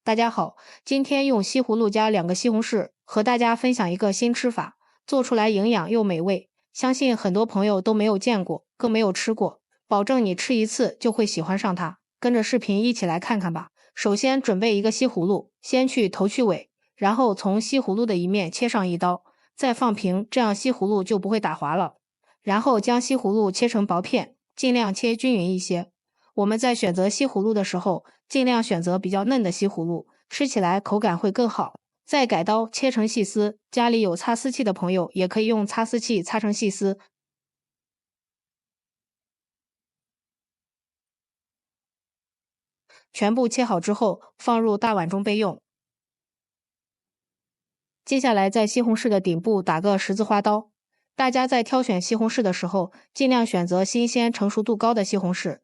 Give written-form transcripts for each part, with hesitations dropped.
大家好，今天用西葫芦加2个西红柿，和大家分享一个新吃法，做出来营养又美味，相信很多朋友都没有见过，更没有吃过，保证你吃一次就会喜欢上它。跟着视频一起来看看吧。首先准备一个西葫芦，先去头去尾，然后从西葫芦的一面切上一刀，再放平，这样西葫芦就不会打滑了。然后将西葫芦切成薄片，尽量切均匀一些。我们在选择西葫芦的时候，尽量选择比较嫩的西葫芦，吃起来口感会更好。再改刀切成细丝，家里有擦丝器的朋友也可以用擦丝器擦成细丝。全部切好之后，放入大碗中备用。接下来在西红柿的顶部打个十字花刀。大家在挑选西红柿的时候，尽量选择新鲜、成熟度高的西红柿，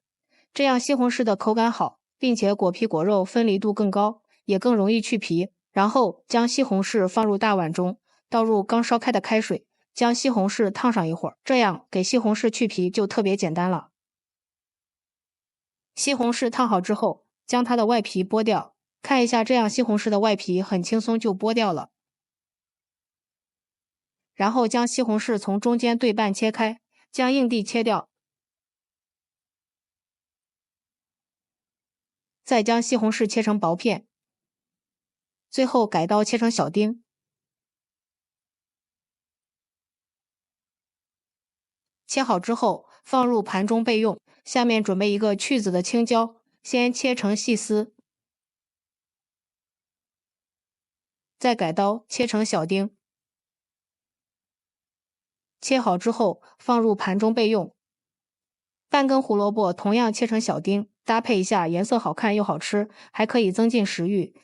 这样西红柿的口感好，并且果皮果肉分离度更高，也更容易去皮。然后将西红柿放入大碗中，倒入刚烧开的开水，将西红柿烫上一会儿，这样给西红柿去皮就特别简单了。西红柿烫好之后，将它的外皮剥掉，看一下这样西红柿的外皮很轻松就剥掉了。然后将西红柿从中间对半切开，将硬蒂切掉，再将西红柿切成薄片，最后改刀切成小丁。切好之后放入盘中备用。下面准备一个去籽的青椒，先切成细丝，再改刀切成小丁。切好之后放入盘中备用。半根胡萝卜同样切成小丁，搭配一下，颜色好看又好吃，还可以增进食欲。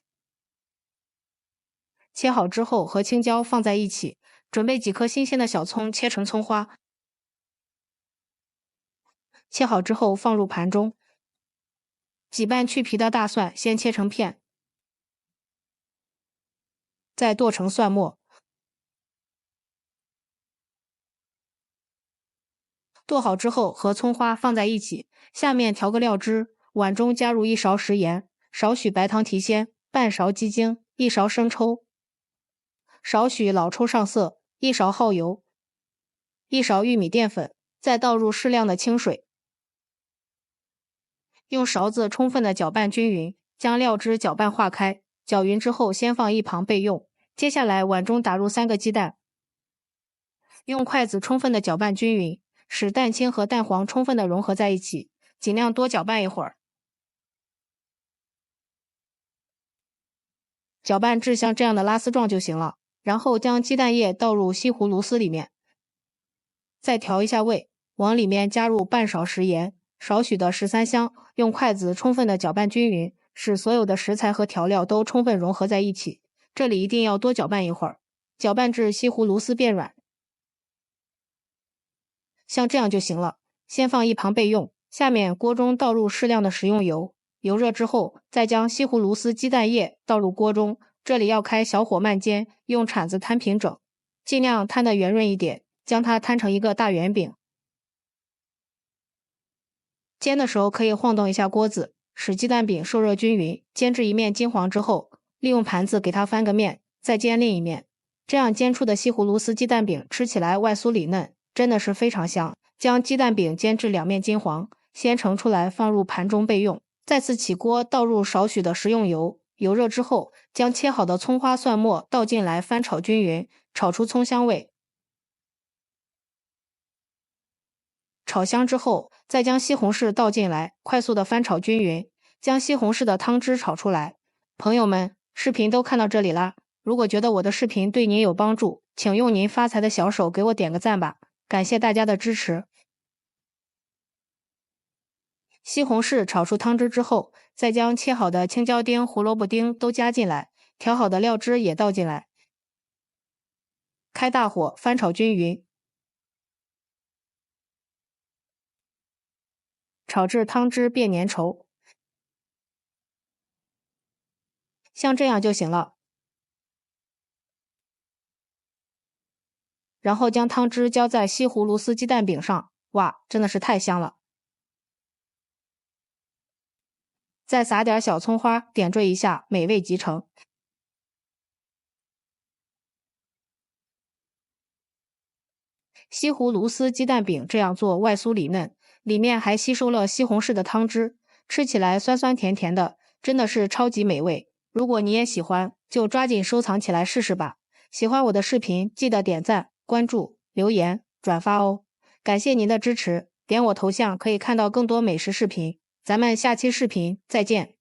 切好之后和青椒放在一起，准备几颗新鲜的小葱切成葱花。切好之后放入盘中。几瓣去皮的大蒜先切成片，再剁成蒜末。剁好之后和葱花放在一起，下面调个料汁，碗中加入1勺食盐，少许白糖提鲜，半勺鸡精，1勺生抽，少许老抽上色，1勺耗油，1勺玉米淀粉，再倒入适量的清水，用勺子充分的搅拌均匀，将料汁搅拌化开。搅匀之后先放一旁备用。接下来碗中打入3个鸡蛋，用筷子充分的搅拌均匀，使蛋清和蛋黄充分的融合在一起，尽量多搅拌一会儿，搅拌至像这样的拉丝状就行了。然后将鸡蛋液倒入西葫芦丝里面，再调一下味，往里面加入半勺食盐，少许的13香，用筷子充分的搅拌均匀，使所有的食材和调料都充分融合在一起。这里一定要多搅拌一会儿，搅拌至西葫芦丝变软，像这样就行了。先放一旁备用。下面锅中倒入适量的食用油，油热之后，再将西葫芦丝鸡蛋液倒入锅中，这里要开小火慢煎，用铲子摊平整，尽量摊得圆润一点，将它摊成一个大圆饼。煎的时候可以晃动一下锅子，使鸡蛋饼受热均匀。煎至一面金黄之后，利用盘子给它翻个面，再煎另一面。这样煎出的西葫芦丝鸡蛋饼吃起来外酥里嫩，真的是非常香。将鸡蛋饼煎至两面金黄，先盛出来放入盘中备用。再次起锅，倒入少许的食用油，油热之后，将切好的葱花蒜末倒进来翻炒均匀，炒出葱香味。炒香之后，再将西红柿倒进来，快速的翻炒均匀，将西红柿的汤汁炒出来。朋友们，视频都看到这里啦，如果觉得我的视频对您有帮助，请用您发财的小手给我点个赞吧，感谢大家的支持。西红柿炒出汤汁之后，再将切好的青椒丁、胡萝卜丁都加进来，调好的料汁也倒进来，开大火翻炒均匀，炒至汤汁变粘稠，像这样就行了。然后将汤汁浇在西葫芦丝鸡蛋饼上，哇，真的是太香了！再撒点小葱花，点缀一下，美味极成。西湖鲈丝鸡蛋饼这样做外酥里嫩，里面还吸收了西红柿的汤汁，吃起来酸酸甜甜的，真的是超级美味。如果你也喜欢，就抓紧收藏起来试试吧。喜欢我的视频，记得点赞、关注、留言、转发哦。感谢您的支持，点我头像可以看到更多美食视频。咱们下期视频再见。